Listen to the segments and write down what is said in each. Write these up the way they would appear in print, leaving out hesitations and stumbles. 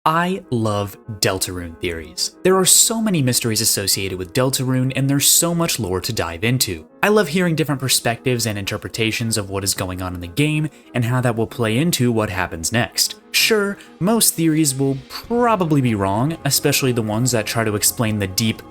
I love Deltarune theories. There are so many mysteries associated with Deltarune, and there's so much lore to dive into. I love hearing different perspectives and interpretations of what is going on in the game, and how that will play into what happens next. Sure, most theories will probably be wrong, especially the ones that try to explain the deep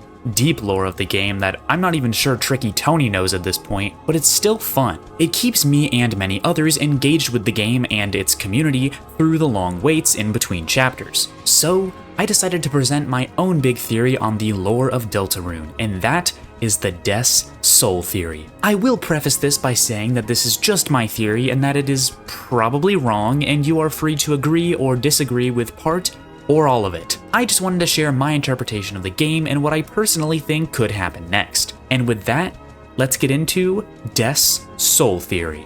lore of the game that I'm not even sure Tricky Tony knows at this point, but it's still fun. It keeps me and many others engaged with the game and its community through the long waits in between chapters. So, I decided to present my own big theory on the lore of Deltarune, and that is the Des Soul theory. I will preface this by saying that this is just my theory and that it is probably wrong, and you are free to agree or disagree with part or all of it. I just wanted to share my interpretation of the game and what I personally think could happen next. And with that, let's get into Des Soul theory.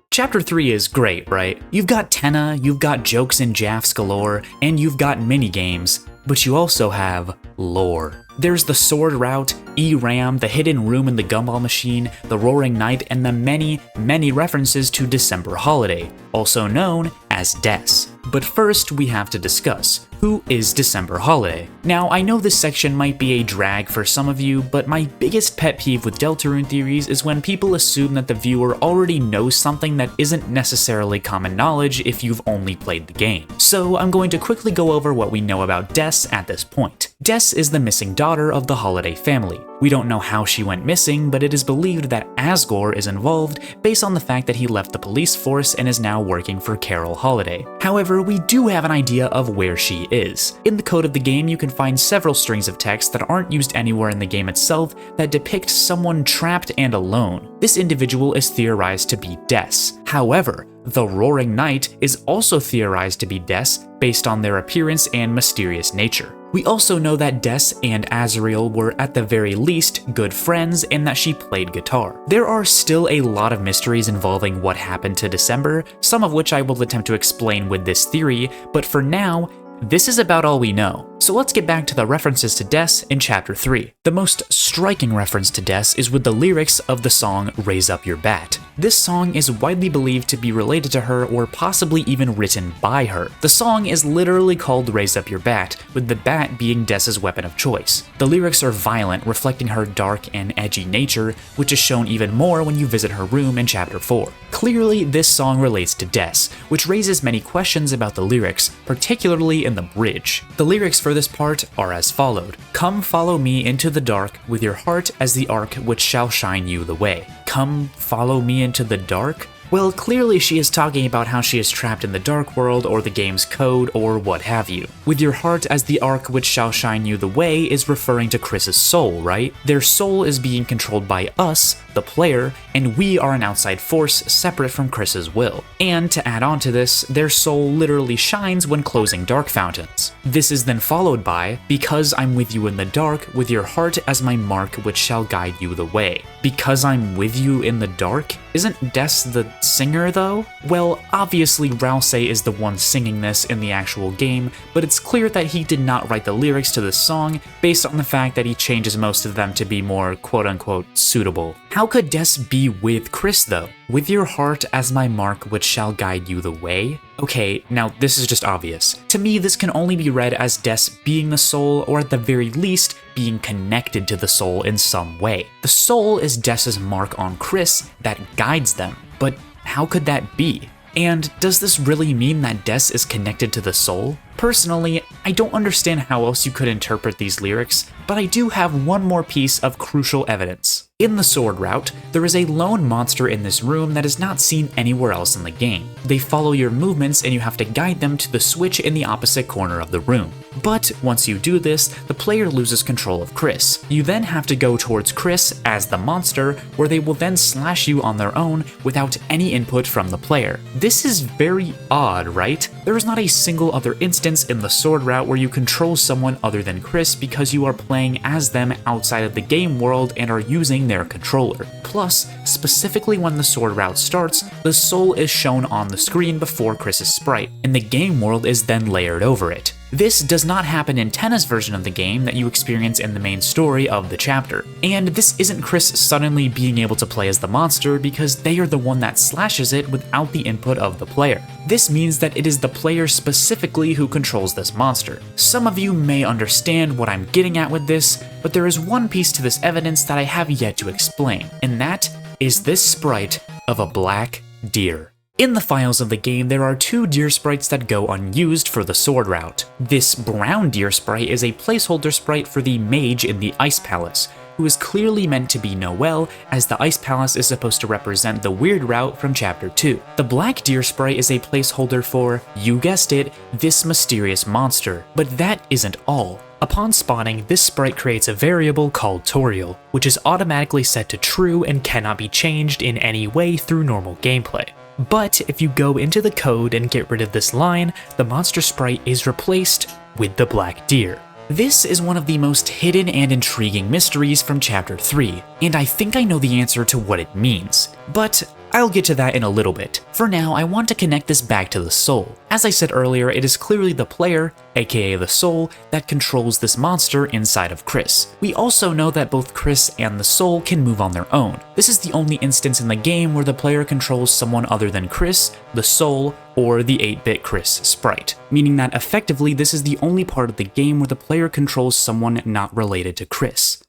Chapter 3 is great, right? You've got Tenna, you've got jokes and jaffs galore, and you've got minigames, but you also have lore. There's the sword route, E-Ram, the hidden room in the gumball machine, the roaring night, and the many references to December holiday, also known as Des. But first, we have to discuss, who is December holiday? Now, I know this section might be a drag for some of you, but my biggest pet peeve with Deltarune theories is when people assume that the viewer already knows something that isn't necessarily common knowledge if you've only played the game. So I'm going to quickly go over what we know about Des at this point. Des is the missing daughter of the Holiday family. We don't know how she went missing, but it is believed that Asgore is involved based on the fact that he left the police force and is now working for Carol Holiday. However, we do have an idea of where she is. In the code of the game, you can find several strings of text that aren't used anywhere in the game itself that depict someone trapped and alone. This individual is theorized to be Des. However, the Roaring Night is also theorized to be Des based on their appearance and mysterious nature. We also know that Des and Azrael were at the very least good friends and that she played guitar. There are still a lot of mysteries involving what happened to December, some of which I will attempt to explain with this theory, but for now, this is about all we know. So let's get back to the references to Des in Chapter 3. The most striking reference to Des is with the lyrics of the song Raise Up Your Bat. This song is widely believed to be related to her or possibly even written by her. The song is literally called Raise Up Your Bat, with the bat being Des's weapon of choice. The lyrics are violent, reflecting her dark and edgy nature, which is shown even more when you visit her room in Chapter 4. Clearly, this song relates to Des, which raises many questions about the lyrics, particularly in the bridge. The lyrics for this part are as followed. Come follow me into the dark with your heart as the arc which shall shine you the way. Come follow me into the dark? Well, clearly she is talking about how she is trapped in the dark world or the game's code or what have you. With your heart as the arc which shall shine you the way is referring to Chris's soul, right? Their soul is being controlled by us, the player, and we are an outside force separate from Chris's will. And to add on to this, their soul literally shines when closing dark fountains. This is then followed by, because I'm with you in the dark, with your heart as my mark which shall guide you the way. Because I'm with you in the dark? Isn't Des the singer though? Well, obviously Rouse is the one singing this in the actual game, but it's clear that he did not write the lyrics to this song based on the fact that he changes most of them to be more quote-unquote suitable. How could Des be with Chris though? With your heart as my mark which shall guide you the way? Okay, now this is just obvious. To me, this can only be read as Des being the soul, or at the very least, being connected to the soul in some way. The soul is Des's mark on Chris that guides them, but how could that be? And does this really mean that Des is connected to the soul? Personally, I don't understand how else you could interpret these lyrics, but I do have one more piece of crucial evidence. In the sword route, there is a lone monster in this room that is not seen anywhere else in the game. They follow your movements and you have to guide them to the switch in the opposite corner of the room. But once you do this, the player loses control of Chris. You then have to go towards Chris as the monster, where they will then slash you on their own without any input from the player. This is very odd, right? There is not a single other instance in the sword route where you control someone other than Chris because you are playing as them outside of the game world and are using their controller. Plus, specifically when the sword route starts, the soul is shown on the screen before Chris's sprite, and the game world is then layered over it. This does not happen in Tenna's version of the game that you experience in the main story of the chapter. And this isn't Chris suddenly being able to play as the monster because they are the one that slashes it without the input of the player. This means that it is the player specifically who controls this monster. Some of you may understand what I'm getting at with this, but there is one piece to this evidence that I have yet to explain, and that is this sprite of a black deer. In the files of the game, there are 2 deer sprites that go unused for the sword route. This brown deer sprite is a placeholder sprite for the mage in the Ice Palace, who is clearly meant to be Noelle, as the Ice Palace is supposed to represent the weird route from Chapter 2. The black deer sprite is a placeholder for, you guessed it, this mysterious monster. But that isn't all. Upon spawning, this sprite creates a variable called Toriel, which is automatically set to true and cannot be changed in any way through normal gameplay. But if you go into the code and get rid of this line, the monster sprite is replaced with the black deer. This is one of the most hidden and intriguing mysteries from Chapter 3, and I think I know the answer to what it means. But I'll get to that in a little bit. For now, I want to connect this back to the soul. As I said earlier, it is clearly the player, aka the soul, that controls this monster inside of Chris. We also know that both Chris and the soul can move on their own. This is the only instance in the game where the player controls someone other than Chris, the soul, or the 8-bit Chris sprite, meaning that effectively this is the only part of the game where the player controls someone not related to Chris.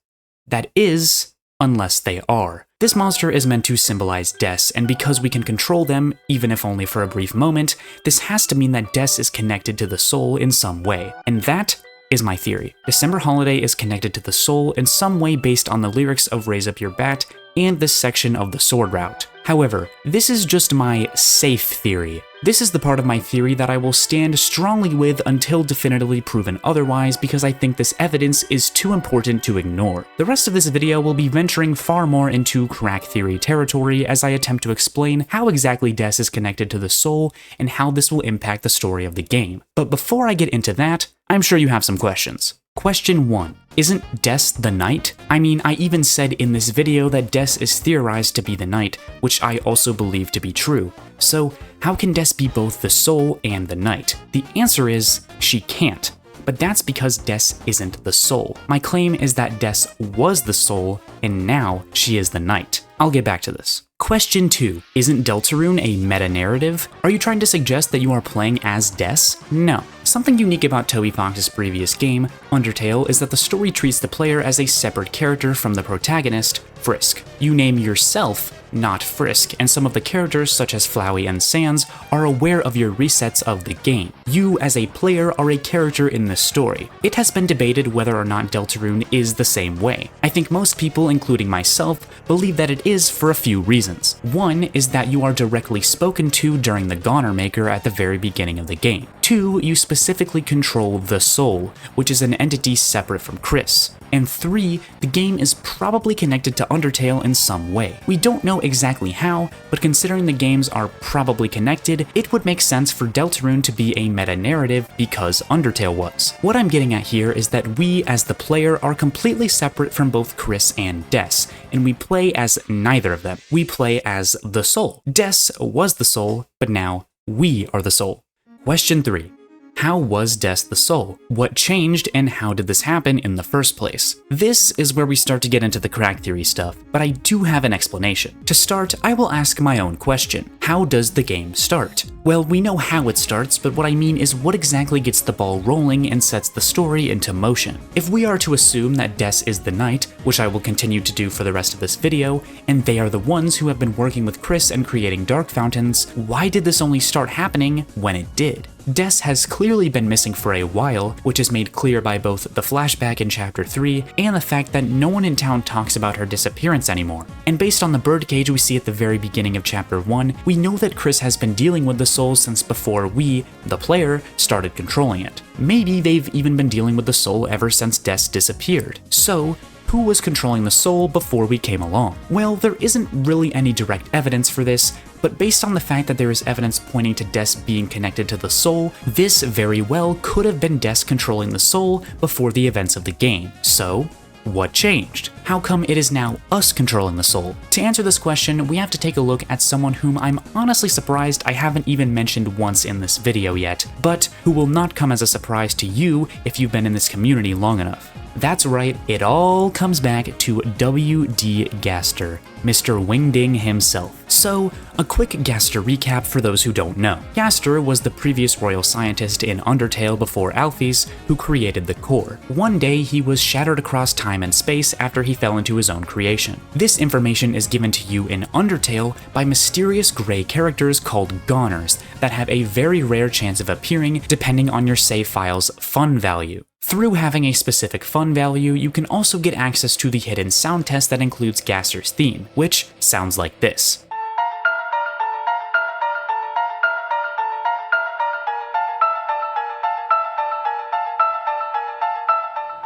That is, unless they are. This monster is meant to symbolize Des, and because we can control them, even if only for a brief moment, this has to mean that Des is connected to the soul in some way, and that is my theory. December Holiday is connected to the soul in some way based on the lyrics of Raise Up Your Bat and this section of the sword route. However, this is just my safe theory. This is the part of my theory that I will stand strongly with until definitively proven otherwise, because I think this evidence is too important to ignore. The rest of this video will be venturing far more into crack theory territory as I attempt to explain how exactly Des is connected to the soul and how this will impact the story of the game. But before I get into that, I'm sure you have some questions. Question 1. Isn't Des the knight? I mean, I even said in this video that Des is theorized to be the knight, which I also believe to be true. So, how can Des be both the soul and the knight? The answer is, she can't. But that's because Des isn't the soul. My claim is that Des was the soul, and now she is the knight. I'll get back to this. Question 2. Isn't Deltarune a meta-narrative? Are you trying to suggest that you are playing as Des? No. Something unique about Toby Fox's previous game, Undertale, is that the story treats the player as a separate character from the protagonist, Frisk. You name yourself, not Frisk, and some of the characters, such as Flowey and Sans, are aware of your resets of the game. You, as a player, are a character in this story. It has been debated whether or not Deltarune is the same way. I think most people, including myself, believe that it is for a few reasons. One is that you are directly spoken to during the Goner Maker at the very beginning of the game. 2, you specifically control the soul, which is an entity separate from Chris. And 3, the game is probably connected to Undertale in some way. We don't know exactly how, but considering the games are probably connected, it would make sense for Deltarune to be a meta-narrative because Undertale was. What I'm getting at here is that we, as the player, are completely separate from both Chris and Des, and we play as neither of them. We play as the soul. Des was the soul, but now we are the soul. Question 3. How was Des the soul? What changed, and how did this happen in the first place? This is where we start to get into the crack theory stuff, but I do have an explanation. To start, I will ask my own question. How does the game start? Well, we know how it starts, but what I mean is what exactly gets the ball rolling and sets the story into motion. If we are to assume that Des is the knight, which I will continue to do for the rest of this video, and they are the ones who have been working with Chris and creating dark fountains, why did this only start happening when it did? Des has clearly been missing for a while, which is made clear by both the flashback in Chapter 3 and the fact that no one in town talks about her disappearance anymore. And based on the birdcage we see at the very beginning of Chapter 1, we know that Chris has been dealing with the soul since before we, the player, started controlling it. Maybe they've even been dealing with the soul ever since Des disappeared. So, who was controlling the soul before we came along? Well, there isn't really any direct evidence for this, but based on the fact that there is evidence pointing to Des being connected to the soul, this very well could have been Des controlling the soul before the events of the game. So, what changed? how come it is now us controlling the soul? To answer this question, we have to take a look at someone whom I'm honestly surprised I haven't even mentioned once in this video yet, but who will not come as a surprise to you if you've been in this community long enough. That's right, it all comes back to W.D. Gaster, Mr. Wingding himself. So, a quick Gaster recap for those who don't know. Gaster was the previous royal scientist in Undertale before Alphys, who created the core. One day, he was shattered across time and space after he fell into his own creation. This information is given to you in Undertale by mysterious gray characters called goners that have a very rare chance of appearing depending on your save file's fun value. Through having a specific fun value, you can also get access to the hidden sound test that includes Gaster's theme, which sounds like this.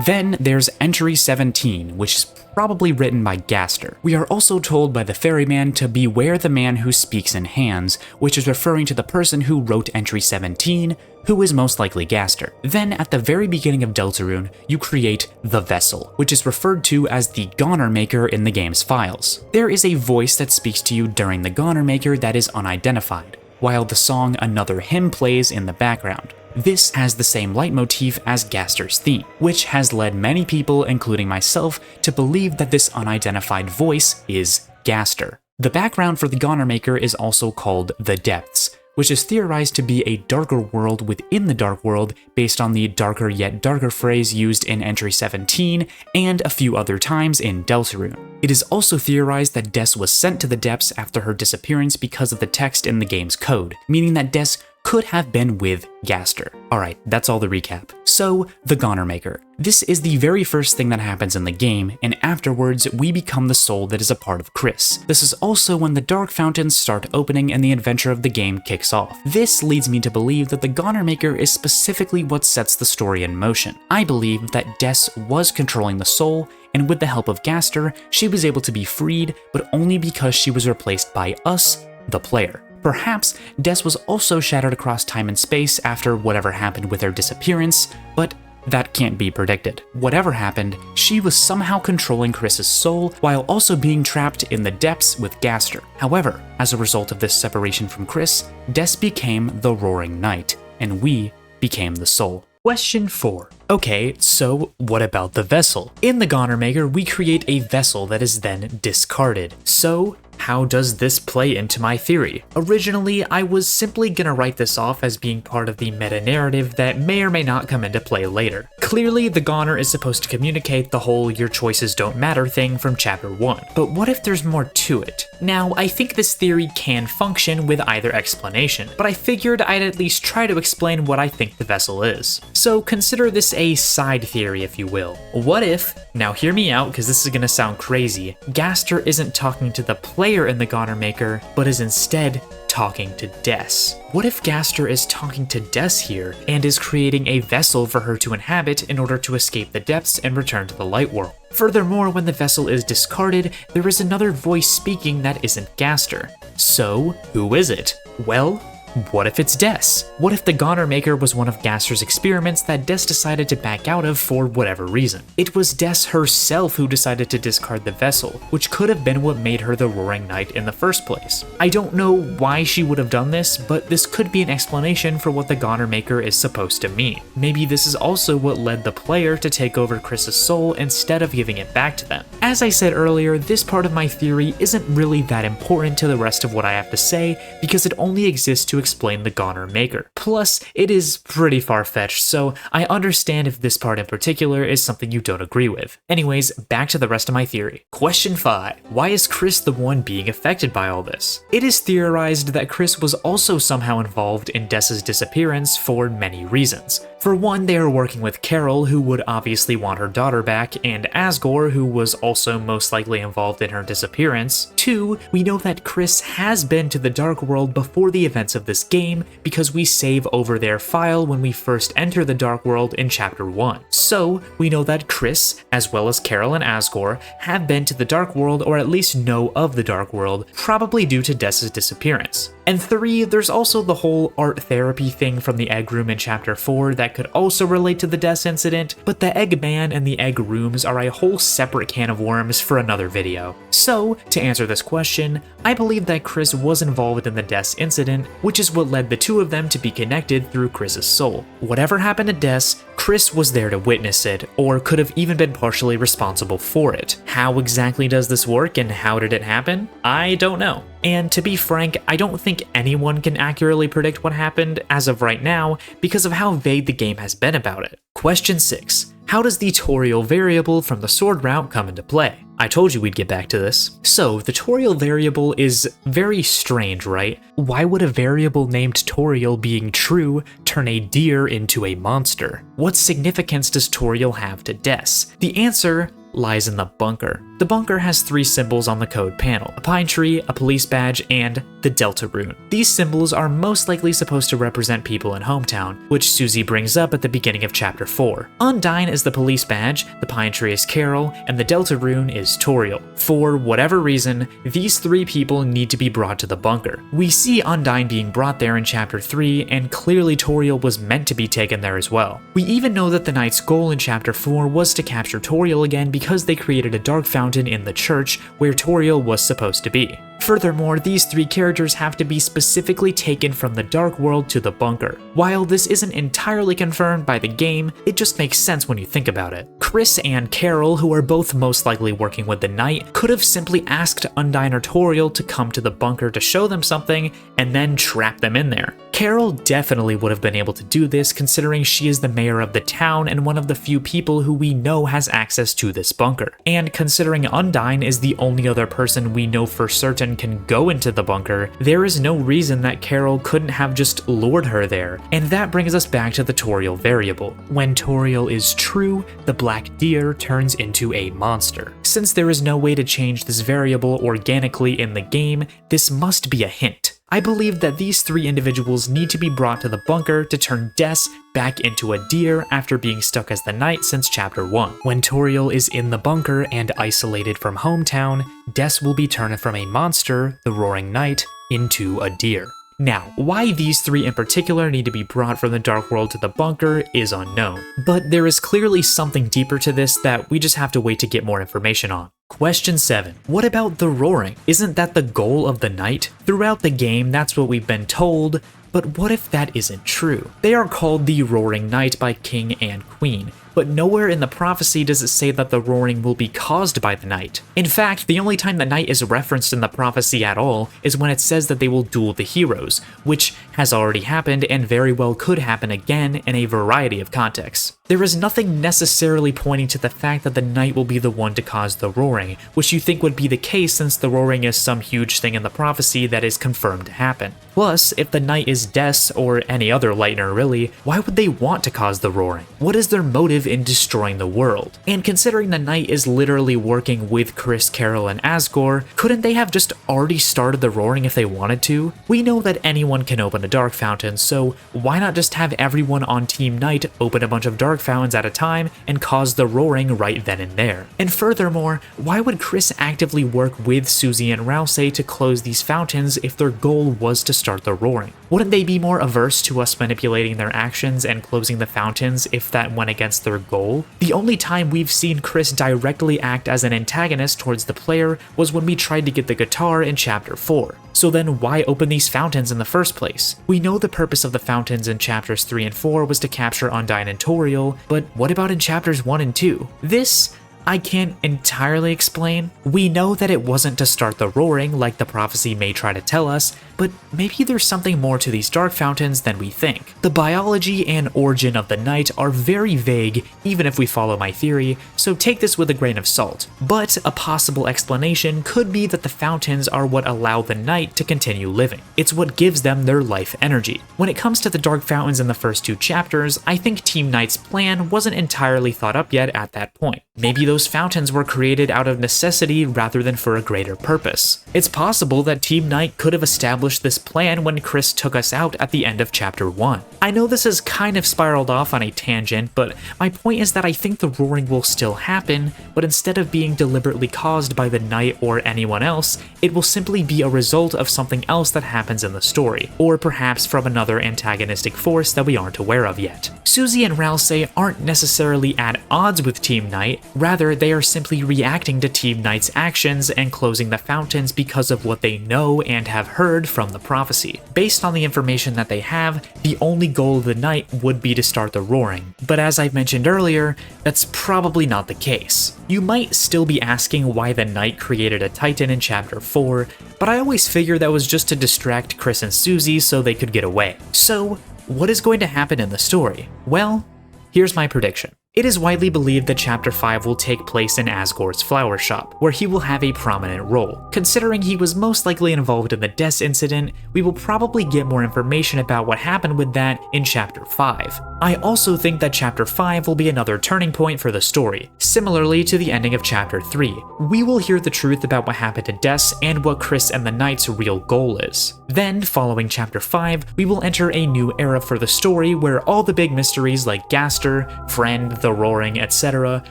Then there's Entry 17, which is probably written by Gaster. We are also told by the ferryman to beware the man who speaks in hands, which is referring to the person who wrote Entry 17, who is most likely Gaster. Then at the very beginning of Deltarune, you create the vessel, which is referred to as the Goner Maker in the game's files. There is a voice that speaks to you during the Goner Maker that is unidentified, while the song Another Hymn plays in the background. This has the same leitmotif as Gaster's theme, which has led many people, including myself, to believe that this unidentified voice is Gaster. The background for the Goner Maker is also called the Depths, which is theorized to be a darker world within the dark world based on the darker yet darker phrase used in Entry 17 and a few other times in Deltarune. It is also theorized that Des was sent to the depths after her disappearance because of the text in the game's code, meaning that Des could have been with Gaster. Alright, that's all the recap. So, the Goner Maker. This is the very first thing that happens in the game, and afterwards, we become the soul that is a part of Chris. This is also when the Dark Fountains start opening and the adventure of the game kicks off. This leads me to believe that the Goner Maker is specifically what sets the story in motion. I believe that Des was controlling the soul, and with the help of Gaster, she was able to be freed, but only because she was replaced by us, the player. Perhaps Des was also shattered across time and space after whatever happened with her disappearance, but that can't be predicted. Whatever happened, she was somehow controlling Chris's soul while also being trapped in the depths with Gaster. However, as a result of this separation from Chris, Des became the Roaring Knight, and we became the soul. Question 4. Okay, so what about the vessel? In the Goner Maker, we create a vessel that is then discarded. So, how does this play into my theory? Originally, I was simply gonna write this off as being part of the meta-narrative that may or may not come into play later. Clearly, the Goner is supposed to communicate the whole your choices don't matter thing from chapter 1, but what if there's more to it? Now, I think this theory can function with either explanation, but I figured I'd at least try to explain what I think the vessel is. So consider this a side theory, if you will. What if, now hear me out because this is gonna sound crazy, Gaster isn't talking to the player in the Goner Maker, but is instead talking to Des? What if Gaster is talking to Des here and is creating a vessel for her to inhabit in order to escape the depths and return to the light world? Furthermore, when the vessel is discarded, there is another voice speaking that isn't Gaster. So, who is it? Well, what if it's Des? What if the Goner Maker was one of Gaster's experiments that Des decided to back out of for whatever reason? It was Des herself who decided to discard the vessel, which could have been what made her the Roaring Knight in the first place. I don't know why she would have done this, but this could be an explanation for what the Goner Maker is supposed to mean. Maybe this is also what led the player to take over Chris's soul instead of giving it back to them. As I said earlier, this part of my theory isn't really that important to the rest of what I have to say because it only exists to explain the Goner Maker. Plus, it is pretty far-fetched, so I understand if this part in particular is something you don't agree with. Anyways, back to the rest of my theory. Question 5. Why is Chris the one being affected by all this? It is theorized that Chris was also somehow involved in Des's disappearance for many reasons. For one, they are working with Carol, who would obviously want her daughter back, and Asgore, who was also most likely involved in her disappearance. 2, we know that Chris has been to the Dark World before the events of this game because we save over their file when we first enter the Dark World in Chapter 1. So, we know that Chris, as well as Carol and Asgore, have been to the Dark World or at least know of the Dark World, probably due to Des's disappearance. And 3, there's also the whole art therapy thing from the egg room in chapter 4 that could also relate to the death incident, but the egg man and the egg rooms are a whole separate can of worms for another video. So, to answer this question, I believe that Chris was involved in the death incident, which is what led the two of them to be connected through Chris's soul. Whatever happened to Des, Chris was there to witness it, or could have even been partially responsible for it. How exactly does this work and how did it happen? I don't know. And to be frank, I don't think anyone can accurately predict what happened as of right now because of how vague the game has been about it. Question 6. How does the Toriel variable from the sword route come into play? I told you we'd get back to this. So, the Toriel variable is very strange, right? Why would a variable named Toriel being true turn a deer into a monster? What significance does Toriel have to Des? The answer lies in the bunker. The bunker has 3 symbols on the code panel: a pine tree, a police badge, and the Deltarune. These symbols are most likely supposed to represent people in Hometown, which Susie brings up at the beginning of chapter 4. Undyne is the police badge, the pine tree is Carol, and the Deltarune is Toriel. For whatever reason, these 3 people need to be brought to the bunker. We see Undyne being brought there in chapter 3, and clearly Toriel was meant to be taken there as well. We even know that the Knight's goal in chapter 4 was to capture Toriel again because they created a dark fountain in the church where Toriel was supposed to be. Furthermore, these 3 characters have to be specifically taken from the dark world to the bunker. While this isn't entirely confirmed by the game, it just makes sense when you think about it. Chris and Carol, who are both most likely working with the Knight, could have simply asked Undyne or Toriel to come to the bunker to show them something and then trap them in there. Carol definitely would have been able to do this considering she is the mayor of the town and one of the few people who we know has access to this bunker. And considering Undyne is the only other person we know for certain can go into the bunker, there is no reason that Carol couldn't have just lured her there. And that brings us back to the Toriel variable. When Toriel is true, the black deer turns into a monster. Since there is no way to change this variable organically in the game, this must be a hint. I believe that these 3 individuals need to be brought to the bunker to turn Des back into a deer after being stuck as the Knight since chapter 1. When Toriel is in the bunker and isolated from Hometown, Des will be turned from a monster, the Roaring Knight, into a deer. Now, why these 3 in particular need to be brought from the dark world to the bunker is unknown, but there is clearly something deeper to this that we just have to wait to get more information on. Question 7. What about the roaring? Isn't that the goal of the Knight? Throughout the game, that's what we've been told, but what if that isn't true? They are called the Roaring Knight by King and Queen, but nowhere in the prophecy does it say that the roaring will be caused by the Knight. In fact, the only time the Knight is referenced in the prophecy at all is when it says that they will duel the heroes, which has already happened and very well could happen again in a variety of contexts. There is nothing necessarily pointing to the fact that the Knight will be the one to cause the roaring, which you think would be the case since the roaring is some huge thing in the prophecy that is confirmed to happen. Plus, if the Knight is Des, or any other Lightner really, why would they want to cause the roaring? What is their motive in destroying the world? And considering the Knight is literally working with Chris, Carol, and Asgore, couldn't they have just already started the roaring if they wanted to? We know that anyone can open a dark fountain, so why not just have everyone on Team Knight open a bunch of dark fountains at a time and cause the roaring right then and there? And furthermore, why would Chris actively work with Susie and Rousey to close these fountains if their goal was to start the roaring? Wouldn't they be more averse to us manipulating their actions and closing the fountains if that went against their goal? The only time we've seen Chris directly act as an antagonist towards the player was when we tried to get the guitar in chapter 4. So then why open these fountains in the first place? We know the purpose of the fountains in chapters 3 and 4 was to capture Undyne and Toriel, but what about in chapters 1 and 2? This I can't entirely explain. We know that it wasn't to start the roaring like the prophecy may try to tell us, but maybe there's something more to these dark fountains than we think. The biology and origin of the Knight are very vague, even if we follow my theory, so take this with a grain of salt. But a possible explanation could be that the fountains are what allow the Knight to continue living. It's what gives them their life energy. When it comes to the dark fountains in the first 2 chapters, I think Team Knight's plan wasn't entirely thought up yet at that point. Maybe those those fountains were created out of necessity rather than for a greater purpose. It's possible that Team Knight could have established this plan when Chris took us out at the end of Chapter 1. I know this has kind of spiraled off on a tangent, but my point is that I think the roaring will still happen, but instead of being deliberately caused by the Knight or anyone else, it will simply be a result of something else that happens in the story, or perhaps from another antagonistic force that we aren't aware of yet. Susie and Ralsei aren't necessarily at odds with Team Knight, rather they are simply reacting to Team Knight's actions and closing the fountains because of what they know and have heard from the prophecy. Based on the information that they have, the only goal of the Knight would be to start the roaring, but as I mentioned earlier, that's probably not the case. You might still be asking why the Knight created a Titan in Chapter 4, but I always figured that was just to distract Chris and Susie so they could get away. So, what is going to happen in the story? Well, here's my prediction. It is widely believed that Chapter 5 will take place in Asgore's flower shop, where he will have a prominent role. Considering he was most likely involved in the Des incident, we will probably get more information about what happened with that in Chapter 5. I also think that Chapter 5 will be another turning point for the story, similarly to the ending of Chapter 3. We will hear the truth about what happened to Des and what Chris and the Knight's real goal is. Then, following Chapter 5, we will enter a new era for the story where all the big mysteries like Gaster, Friend, the Roaring, etc.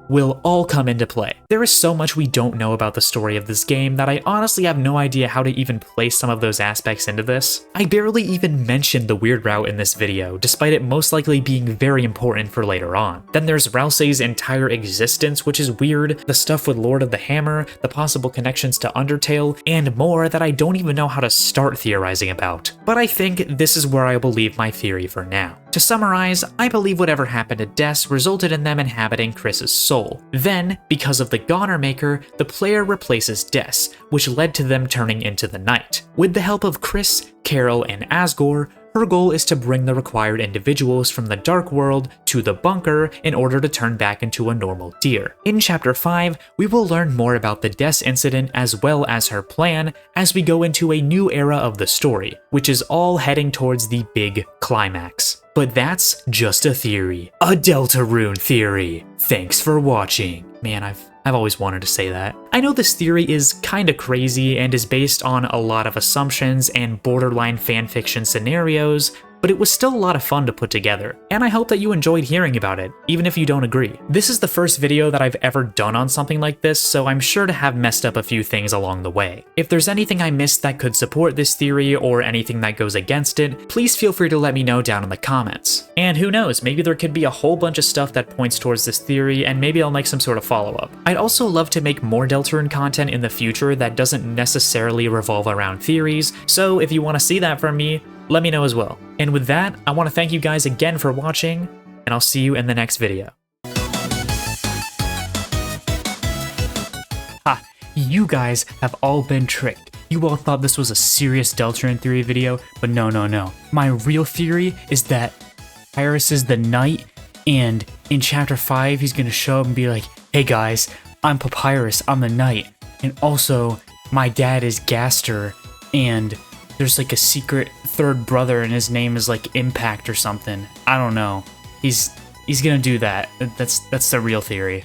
will all come into play. There is so much we don't know about the story of this game that I honestly have no idea how to even place some of those aspects into this. I barely even mentioned the weird route in this video, despite it most likely being very important for later on. Then there's Ralsei's entire existence, which is weird, the stuff with Lord of the Hammer, the possible connections to Undertale, and more that I don't even know how to start theorizing about. But I think this is where I will leave my theory for now. To summarize, I believe whatever happened to Des resulted in them inhabiting Chris's soul. Then, because of the Goner Maker, the player replaces Des, which led to them turning into the Knight. With the help of Chris, Carol, and Asgore, her goal is to bring the required individuals from the Dark World to the bunker in order to turn back into a normal deer. In Chapter 5, we will learn more about the Des incident as well as her plan as we go into a new era of the story, which is all heading towards the big climax. But that's just a theory. A Deltarune theory. Thanks for watching. Man, I've always wanted to say that. I know this theory is kinda crazy and is based on a lot of assumptions and borderline fanfiction scenarios, but it was still a lot of fun to put together, and I hope that you enjoyed hearing about it, even if you don't agree. This is the first video that I've ever done on something like this, so I'm sure to have messed up a few things along the way. If there's anything I missed that could support this theory or anything that goes against it, please feel free to let me know down in the comments. And who knows, maybe there could be a whole bunch of stuff that points towards this theory, and maybe I'll make some sort of follow-up. I'd also love to make more Deltarune content in the future that doesn't necessarily revolve around theories, so if you want to see that from me, let me know as well. And with that, I want to thank you guys again for watching, and I'll see you in the next video. Ha! You guys have all been tricked. You all thought this was a serious Deltarune theory video, but no. My real theory is that Ferris is the Knight, and in Chapter 5, he's gonna show up and be like, hey guys, I'm Papyrus, I'm the Knight, and also, my dad is Gaster, and there's like a secret third brother and his name is like Impact or something. I don't know. He's gonna do that. That's the real theory.